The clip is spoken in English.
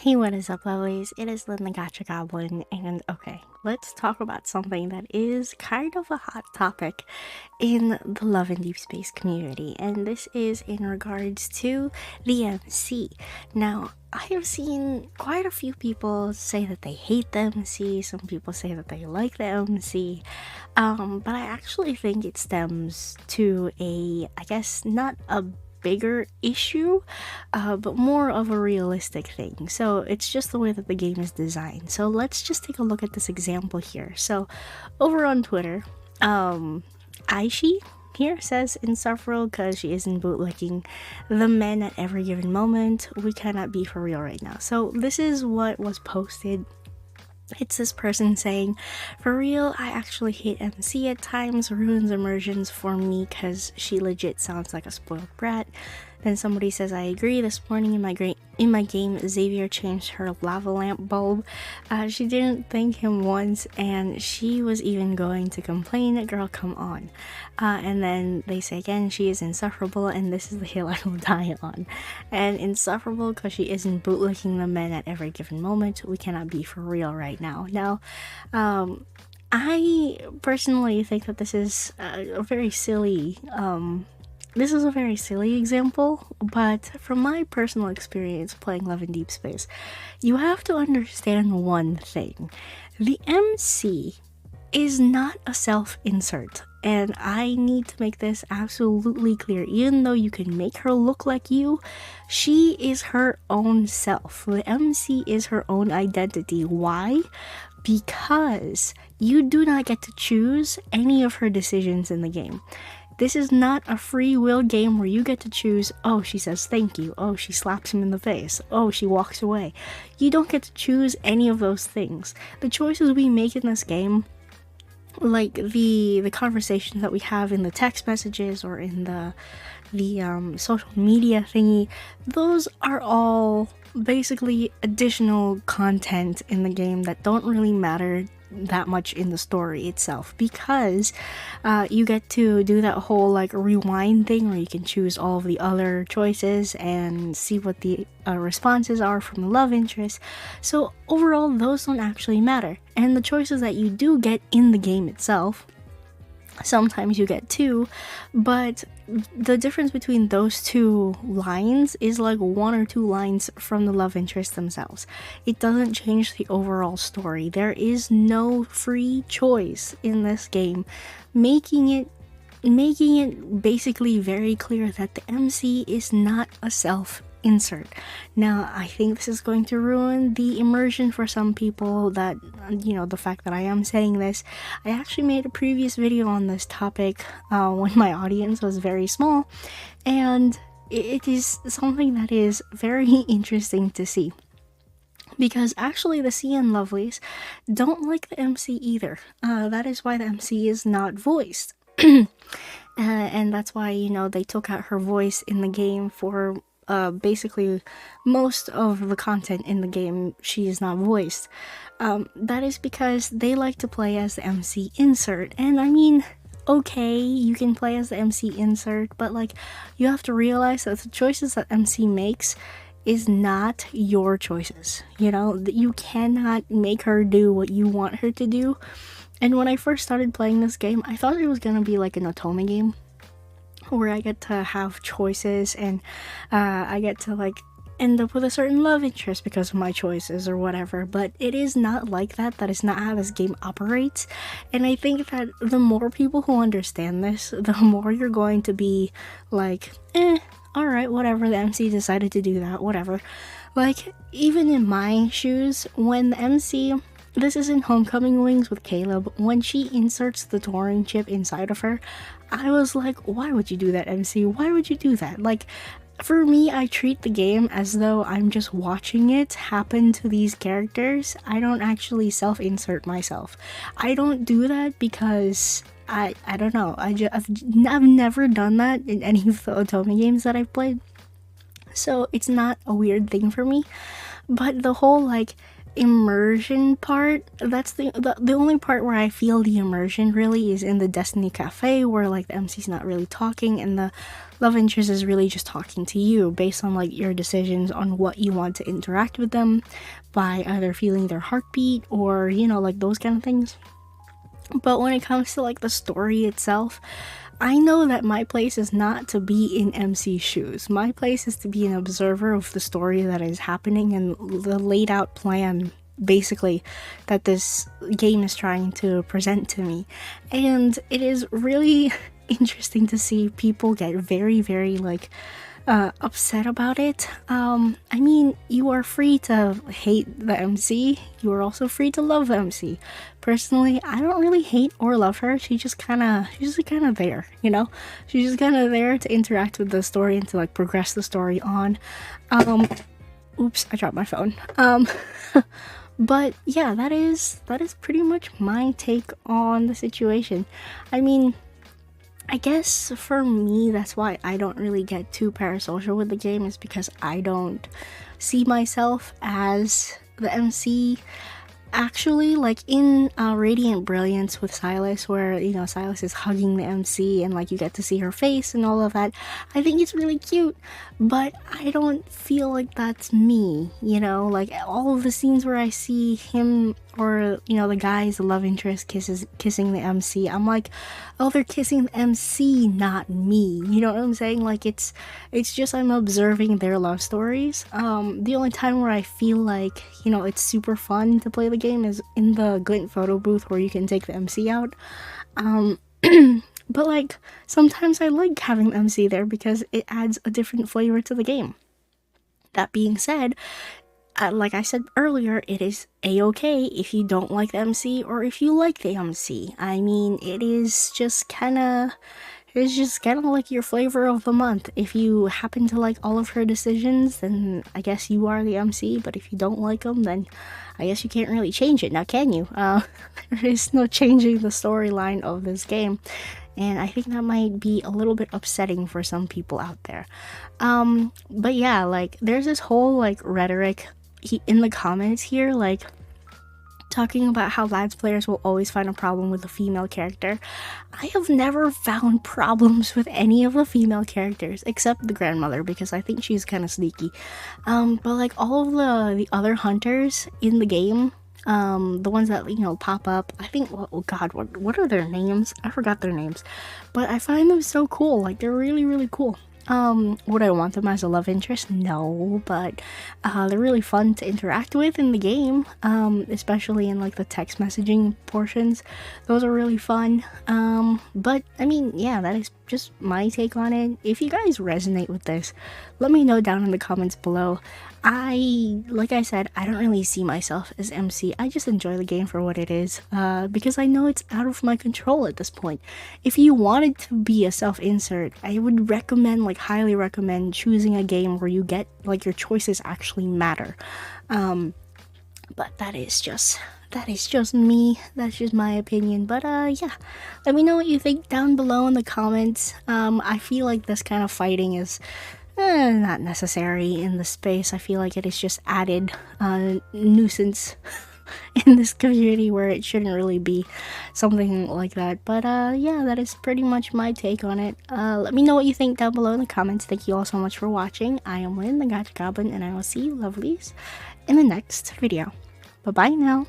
Hey, what is up, lovelies? It is Lynn the Gacha Goblin, and okay, let's talk about something that is kind of a hot topic in the Love and Deep Space community, and this is in regards to the MC. Now, I have seen quite a few people say that they hate the MC, some people say that they like the MC, but I actually think it stems to I guess, not a bigger issue, but more of a realistic thing. So it's just the way that the game is designed. So let's just take a look at this example here. So over on Twitter, Aishi here says insufferable because she isn't bootlicking the men at every given moment. We cannot be for real right now. So this is what was posted. It's this person saying, for real, I actually hate MC at times, ruins immersions for me because she legit sounds like a spoiled brat. Then somebody says, I agree, this morning in my game, Xavier changed her lava lamp bulb. She didn't thank him once, and she was even going to complain, girl, come on. And then they say again, she is insufferable, and this is the hill I will die on. And insufferable because she isn't bootlicking the men at every given moment. We cannot be for real right now. Now, I personally think that this is a very silly example, but from my personal experience playing Love and Deep Space, you have to understand one thing. The MC is not a self-insert, and I need to make this absolutely clear. Even though you can make her look like you, she is her own self. The MC is her own identity. Why? Because you do not get to choose any of her decisions in the game. This is not a free will game where you get to choose, oh, she says thank you, oh, she slaps him in the face, oh, she walks away. You don't get to choose any of those things. The choices we make in this game, like the conversations that we have in the text messages or in the social media thingy, those are all basically additional content in the game that don't really matter that much in the story itself, because you get to do that whole like rewind thing where you can choose all of the other choices and see what the responses are from the love interest. So overall, those don't actually matter, and the choices that you do get in the game itself, sometimes you get two, but the difference between those two lines is like one or two lines from the love interest themselves. It doesn't change the overall story. There is no free choice in this game, making it basically very clear that the MC is not a self-insert. Now, I think this is going to ruin the immersion for some people, that, you know, the fact that I am saying this. I actually made a previous video on this topic when my audience was very small, and it is something that is very interesting to see. Because actually the CN lovelies don't like the MC either. That is why the MC is not voiced. And that's why, you know, they took out her voice in the game for basically most of the content in the game. She is not voiced. That is because they like to play as the MC insert, and I mean, okay, you can play as the MC insert, but like, you have to realize that the choices that MC makes is not your choices. You know, that you cannot make her do what you want her to do. And when I first started playing this game, I thought it was gonna be like an Otome game, where I get to have choices and I get to like end up with a certain love interest because of my choices or whatever. But it is not like that. That is not how this game operates. And I think that the more people who understand this, the more you're going to be like, alright, whatever, the MC decided to do that, whatever. Like, even in my shoes, when the MC, this is in Homecoming Wings with Caleb, when she inserts the Turing chip inside of her, I was like, why would you do that, MC? Why would you do that? Like, for me, I treat the game as though I'm just watching it happen to these characters. I don't actually self-insert myself. I don't do that because I don't know. I've never done that in any of the Otome games that I've played. So it's not a weird thing for me. But the whole like, immersion part, that's the only part where I feel the immersion really is in the Destiny Cafe, where like the MC's not really talking and the love interest is really just talking to you based on like your decisions on what you want to interact with them by either feeling their heartbeat or, you know, like those kind of things. But when it comes to like the story itself, I know that my place is not to be in MC's shoes. My place is to be an observer of the story that is happening and the laid out plan, basically, that this game is trying to present to me. And it is really interesting to see people get very, very like upset about it. I mean, you are free to hate the MC. You are also free to love the MC. Personally, I don't really hate or love her. She's just kind of there, you know. She's just kind of there to interact with the story and to like progress the story on. Oops, I dropped my phone. But yeah, that is pretty much my take on the situation. I mean, I guess for me, that's why I don't really get too parasocial with the game, is because I don't see myself as the MC. Actually, like in Radiant Brilliance with Silas, where, you know, Silas is hugging the MC and like you get to see her face and all of that, I think it's really cute, but I don't feel like that's me, you know. Like all of the scenes where I see him or, you know, the guy's love interest kissing the MC, I'm like, oh, they're kissing the MC, not me, you know what I'm saying? Like it's just I'm observing their love stories. The only time where I feel like, you know, it's super fun to play the game is in the Glint photo booth where you can take the MC out. But like sometimes I like having the MC there because it adds a different flavor to the game. That being said, like I said earlier, it is a-okay if you don't like the MC or if you like the MC. I mean, it's just kind of like your flavor of the month. If you happen to like all of her decisions, then I guess you are the MC, but if you don't like them, then I guess you can't really change it, now can you? There is no changing the storyline of this game, and I think that might be a little bit upsetting for some people out there. But yeah, like there's this whole like rhetoric in the comments here, like talking about how lads players will always find a problem with a female character. I have never found problems with any of the female characters except the grandmother, because I think she's kind of sneaky. But like all of the other hunters in the game, the ones that, you know, pop up, I think, oh god, what are their names? I forgot their names, but I find them so cool. Like they're really, really cool. Would I want them as a love interest? No, but they're really fun to interact with in the game, especially in like the text messaging portions. Those are really fun. But I mean, yeah, that is just my take on it. If you guys resonate with this, let me know down in the comments below. Like I said, I don't really see myself as MC. I just enjoy the game for what it is, because I know it's out of my control at this point. If you wanted to be a self-insert, I would recommend, like highly recommend, choosing a game where you get, like, your choices actually matter. But that is just me. That's just my opinion. But yeah, let me know what you think down below in the comments. I feel like this kind of fighting is not necessary in the space. I feel like it is just added nuisance in this community where it shouldn't really be something like that. But yeah, that is pretty much my take on it. Let me know what you think down below in the comments. Thank you all so much for watching. I am Lynn, the Gacha Goblin, and I will see you lovelies in the next video. Bye bye now.